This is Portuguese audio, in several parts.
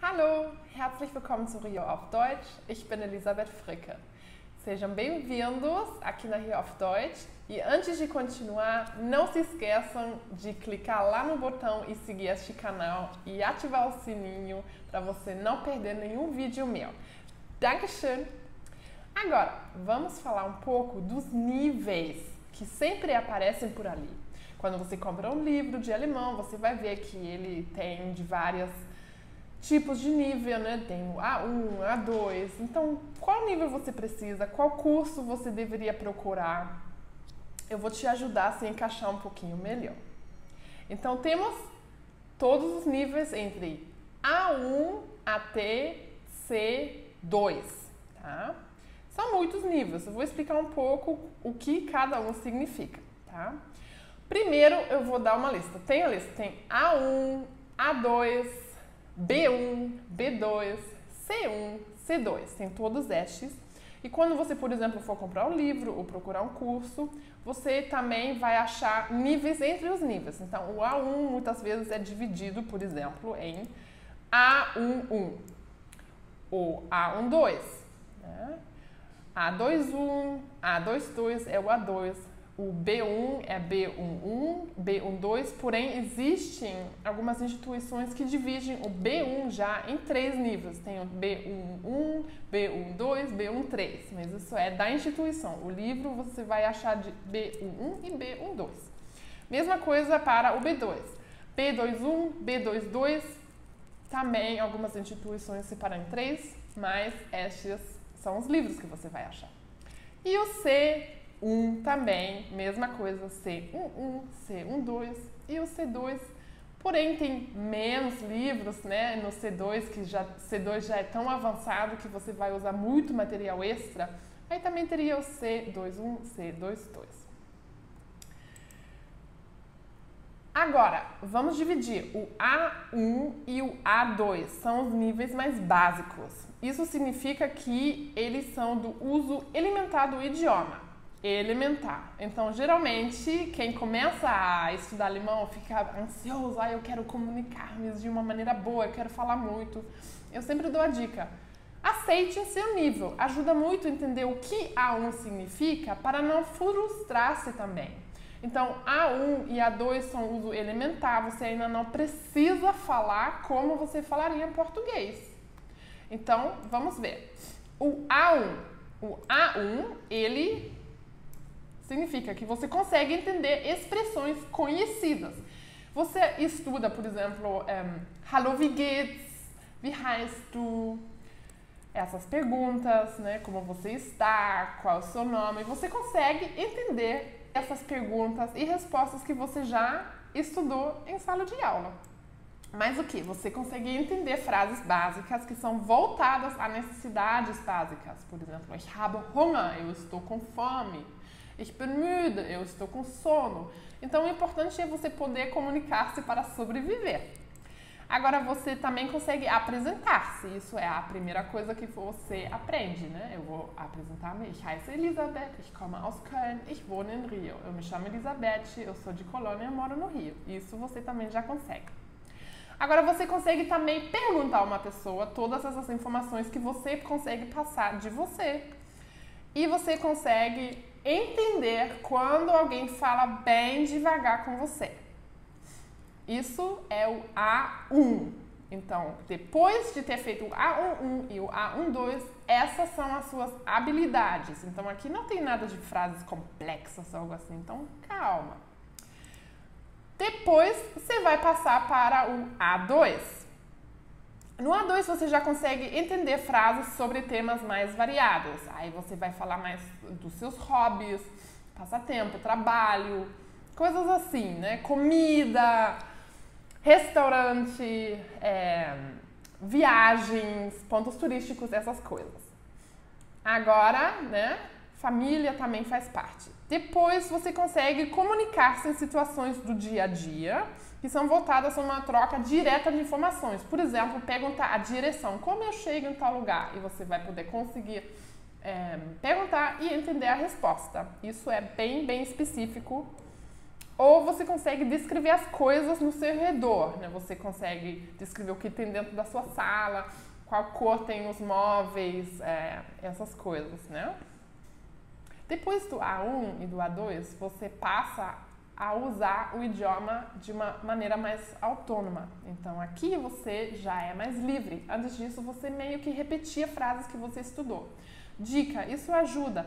Hallo, herzlich willkommen zu Rio auf Deutsch. Ich bin Elisabeth Fricke. Sejam bem-vindos aqui na Rio auf Deutsch. E antes de continuar, não se esqueçam de clicar lá no botão e seguir este canal e ativar o sininho para você não perder nenhum vídeo meu. Dankeschön! Agora, vamos falar um pouco dos níveis que sempre aparecem por ali. Quando você compra um livro de alemão, você vai ver que ele tem de vários tipos de nível, né? Tem o A1, A2. Então, qual nível você precisa? Qual curso você deveria procurar? Eu vou te ajudar a se encaixar um pouquinho melhor. Então, temos todos os níveis entre A1 até C2, tá? São muitos níveis. Eu vou explicar um pouco o que cada um significa, tá? Primeiro, eu vou dar uma lista. Tem a lista, tem A1, A2, B1, B2, C1, C2. Tem todos estes. E quando você, por exemplo, for comprar um livro ou procurar um curso, você também vai achar níveis entre os níveis. Então, o A1 muitas vezes é dividido, por exemplo, em A11 ou A12, né? A21, A22 é o A2. O B1 é B11, B12, porém existem algumas instituições que dividem o B1 já em 3 níveis. Tem o B11, B12, B13, mas isso é da instituição. O livro você vai achar de B11 e B12. Mesma coisa para o B2. B21, B22, também algumas instituições separam em 3, mas estes são os livros que você vai achar. E o C1 também, mesma coisa, C11, C12 e o C2, porém tem menos livros, né, no C2, que C2 já é tão avançado que você vai usar muito material extra, aí também teria o C21, C22. Agora, vamos dividir o A1 e o A2, são os níveis mais básicos. Isso significa que eles são do uso elementar do idioma. Elementar. Então, geralmente, quem começa a estudar alemão fica ansioso, eu quero comunicar-me de uma maneira boa, eu quero falar muito. Eu sempre dou a dica, aceite o seu nível. Ajuda muito a entender o que A1 significa para não frustrar-se também. Então, A1 e A2 são uso elementar, você ainda não precisa falar como você falaria em português. Então, vamos ver. O A1, ele significa que você consegue entender expressões conhecidas. Você estuda, por exemplo, Hallo, wie geht's? Wie heißt du? Essas perguntas, né? Como você está? Qual é o seu nome? Você consegue entender essas perguntas e respostas que você já estudou em sala de aula. Mas o que? Você consegue entender frases básicas que são voltadas a necessidades básicas. Por exemplo, ich habe Hunger, eu estou com fome. Ich bin müde, eu estou com sono. Então, o importante é você poder comunicar-se para sobreviver. Agora, você também consegue apresentar-se. Isso é a primeira coisa que você aprende, né? Eu vou apresentar-me. Ich heiße Elisabeth, ich komme aus Köln, ich wohne in Rio. Eu me chamo Elisabeth, eu sou de Colônia e moro no Rio. Isso você também já consegue. Agora, você consegue também perguntar a uma pessoa todas essas informações que você consegue passar de você. E você consegue entender quando alguém fala bem devagar com você. Isso é o A1. Então, depois de ter feito o A11 e o A12, essas são as suas habilidades. Então, aqui não tem nada de frases complexas ou algo assim. Então, calma. Depois, você vai passar para o A2. No A2, você já consegue entender frases sobre temas mais variados. Aí você vai falar mais dos seus hobbies, passatempo, trabalho, coisas assim, né? Comida, restaurante, viagens, pontos turísticos, essas coisas. Agora, né? Família também faz parte. Depois, você consegue comunicar-se em situações do dia a dia que são voltadas a uma troca direta de informações. Por exemplo, perguntar a direção, como eu chego em tal lugar? E você vai poder conseguir perguntar e entender a resposta. Isso é bem específico Ou você consegue descrever as coisas no seu redor, né? Você consegue descrever o que tem dentro da sua sala, qual cor tem os móveis, essas coisas, né? Depois do A1 e do A2, você passa a usar o idioma de uma maneira mais autônoma. Então, aqui você já é mais livre. Antes disso, você meio que repetia frases que você estudou. Dica, isso ajuda.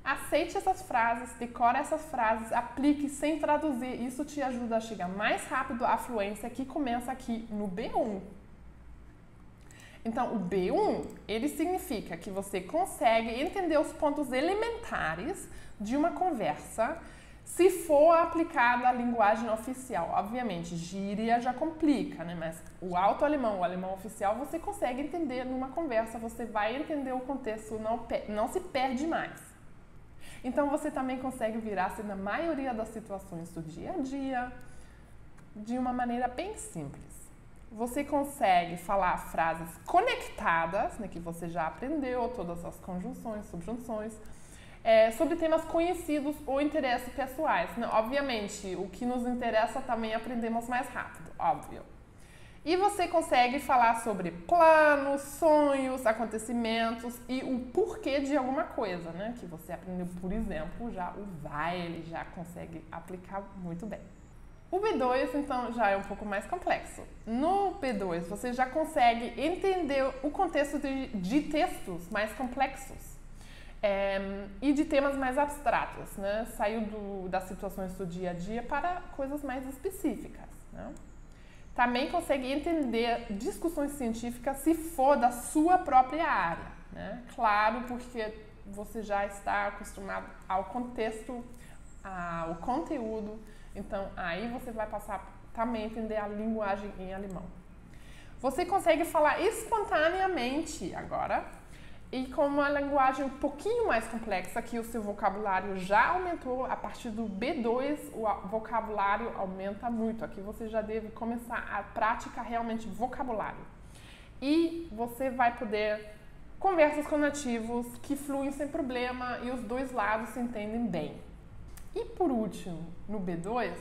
Aceite essas frases, decore essas frases, aplique sem traduzir. Isso te ajuda a chegar mais rápido à fluência que começa aqui no B1. Então, o B1, ele significa que você consegue entender os pontos elementares de uma conversa se for aplicada a linguagem oficial. Obviamente, gíria já complica, né? Mas o alto-alemão, o alemão oficial, você consegue entender numa conversa, você vai entender o contexto, não se perde mais. Então, você também consegue virar-se na maioria das situações do dia a dia de uma maneira bem simples. Você consegue falar frases conectadas, né, que você já aprendeu, todas as conjunções, subjunções, sobre temas conhecidos ou interesses pessoais, né? Obviamente, o que nos interessa também aprendemos mais rápido, óbvio. E você consegue falar sobre planos, sonhos, acontecimentos e o porquê de alguma coisa, né? Que você aprendeu, por exemplo, já o vai, ele já consegue aplicar muito bem. O B2, então, já é um pouco mais complexo. No B2, você já consegue entender o contexto de textos mais complexos e de temas mais abstratos, né? Saiu das situações do dia a dia para coisas mais específicas, né? Também consegue entender discussões científicas se for da sua própria área, né? Claro, porque você já está acostumado ao contexto, ao conteúdo. Então, aí você vai passar também a entender a linguagem em alemão. Você consegue falar espontaneamente agora e com uma linguagem um pouquinho mais complexa, que o seu vocabulário já aumentou. A partir do B2, o vocabulário aumenta muito. Aqui você já deve começar a praticar realmente vocabulário. E você vai poder conversas com nativos que fluem sem problema e os dois lados se entendem bem. E por último, no B2,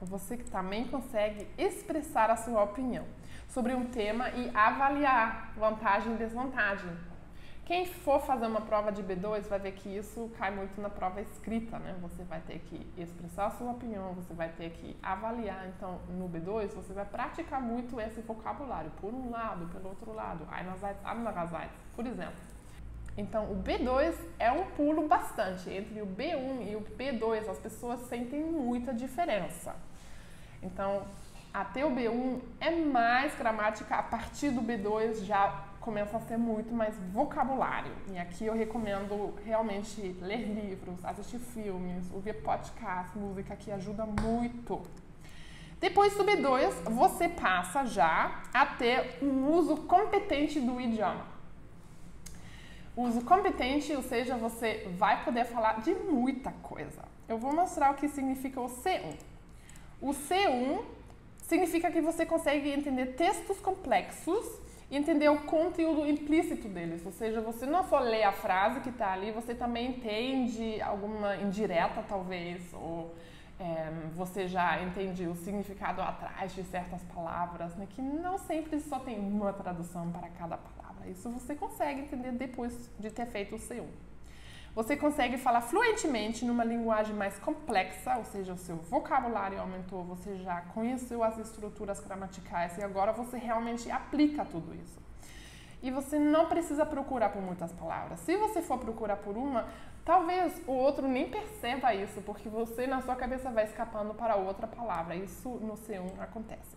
você também consegue expressar a sua opinião sobre um tema e avaliar vantagem e desvantagem. Quem for fazer uma prova de B2 vai ver que isso cai muito na prova escrita, né? Você vai ter que expressar a sua opinião, você vai ter que avaliar. Então, no B2, você vai praticar muito esse vocabulário, por um lado, pelo outro lado, einerseits, andererseits, por exemplo. Então, o B2 é um pulo bastante. Entre o B1 e o B2, as pessoas sentem muita diferença. Então, até o B1 é mais gramática, a partir do B2 já começa a ser muito mais vocabulário. E aqui eu recomendo realmente ler livros, assistir filmes, ouvir podcast, música, que ajuda muito. Depois do B2, você passa já a ter um uso competente do idioma. Uso competente, ou seja, você vai poder falar de muita coisa. Eu vou mostrar o que significa o C1. O C1 significa que você consegue entender textos complexos e entender o conteúdo implícito deles. Ou seja, você não só lê a frase que está ali, você também entende alguma indireta, talvez, ou você já entende o significado atrás de certas palavras, né, que não sempre só tem uma tradução para cada palavra. Isso você consegue entender depois de ter feito o C1. Você consegue falar fluentemente numa linguagem mais complexa, ou seja, o seu vocabulário aumentou, você já conheceu as estruturas gramaticais e agora você realmente aplica tudo isso. E você não precisa procurar por muitas palavras. Se você for procurar por uma, talvez o outro nem perceba isso, porque você na sua cabeça vai escapando para outra palavra. Isso no C1 acontece.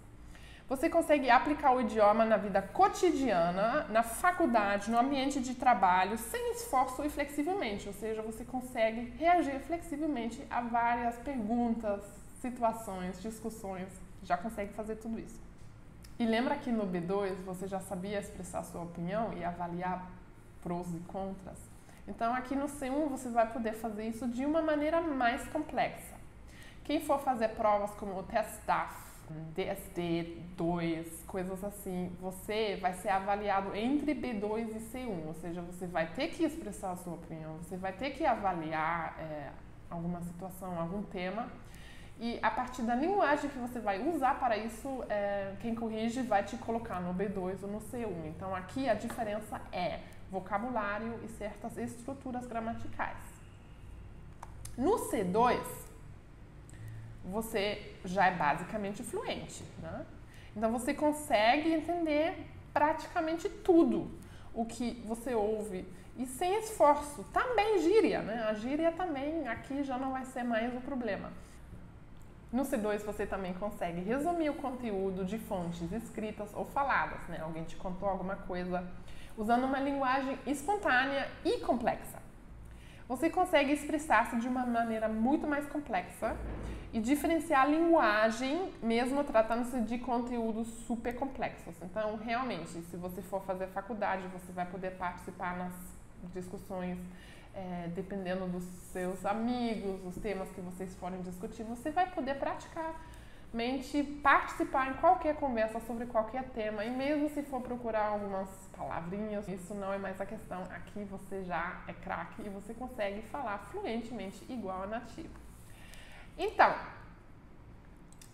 Você consegue aplicar o idioma na vida cotidiana, na faculdade, no ambiente de trabalho, sem esforço e flexivelmente. Ou seja, você consegue reagir flexivelmente a várias perguntas, situações, discussões. Já consegue fazer tudo isso. E lembra que no B2 você já sabia expressar sua opinião e avaliar prós e contras? Então aqui no C1 você vai poder fazer isso de uma maneira mais complexa. Quem for fazer provas como o TestDAF, DSD2, coisas assim, você vai ser avaliado entre B2 e C1, ou seja, você vai ter que expressar a sua opinião, você vai ter que avaliar alguma situação, algum tema, E a partir da linguagem que você vai usar para isso, quem corrige vai te colocar no B2 ou no C1. Então aqui a diferença é vocabulário e certas estruturas gramaticais. No C2, você já é basicamente fluente, né? Então você consegue entender praticamente tudo o que você ouve e sem esforço. Também gíria, né? A gíria também aqui já não vai ser mais o problema. No C2 você também consegue resumir o conteúdo de fontes escritas ou faladas, né? Alguém te contou alguma coisa usando uma linguagem espontânea e complexa. Você consegue expressar-se de uma maneira muito mais complexa e diferenciar a linguagem, mesmo tratando-se de conteúdos super complexos. Então, realmente, se você for fazer faculdade, você vai poder participar nas discussões, dependendo dos seus amigos, os temas que vocês forem discutir, você vai poder praticamente participar em qualquer conversa sobre qualquer tema, e mesmo se for procurar algumas palavrinhas, isso não é mais a questão. Aqui você já é craque e você consegue falar fluentemente igual a nativo. Então,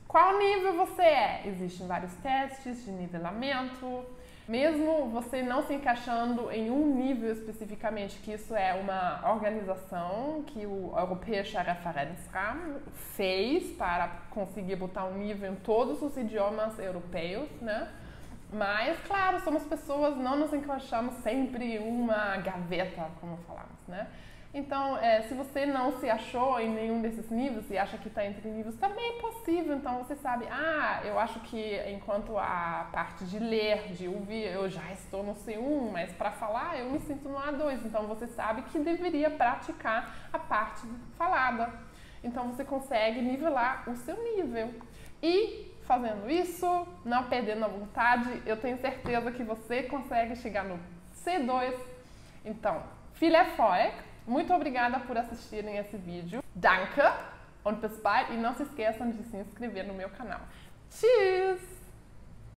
qual nível você é? Existem vários testes de nivelamento. Mesmo você não se encaixando em um nível especificamente, que isso é uma organização que o Europäischer Referenzrahmen fez para conseguir botar um nível em todos os idiomas europeus, né? Mas, claro, somos pessoas, não nos encaixamos sempre em uma gaveta, como falamos, né? Então, se você não se achou em nenhum desses níveis e acha que está entre níveis, também é possível. Então, você sabe, eu acho que enquanto a parte de ler, de ouvir, eu já estou no C1, mas para falar eu me sinto no A2. Então, você sabe que deveria praticar a parte falada. Então, você consegue nivelar o seu nível. E, fazendo isso, não perdendo a vontade, eu tenho certeza que você consegue chegar no C2. Então, viel Erfolg! Muito obrigada por assistirem esse vídeo. Danke und bis bald. E não se esqueçam de se inscrever no meu canal. Tschüss!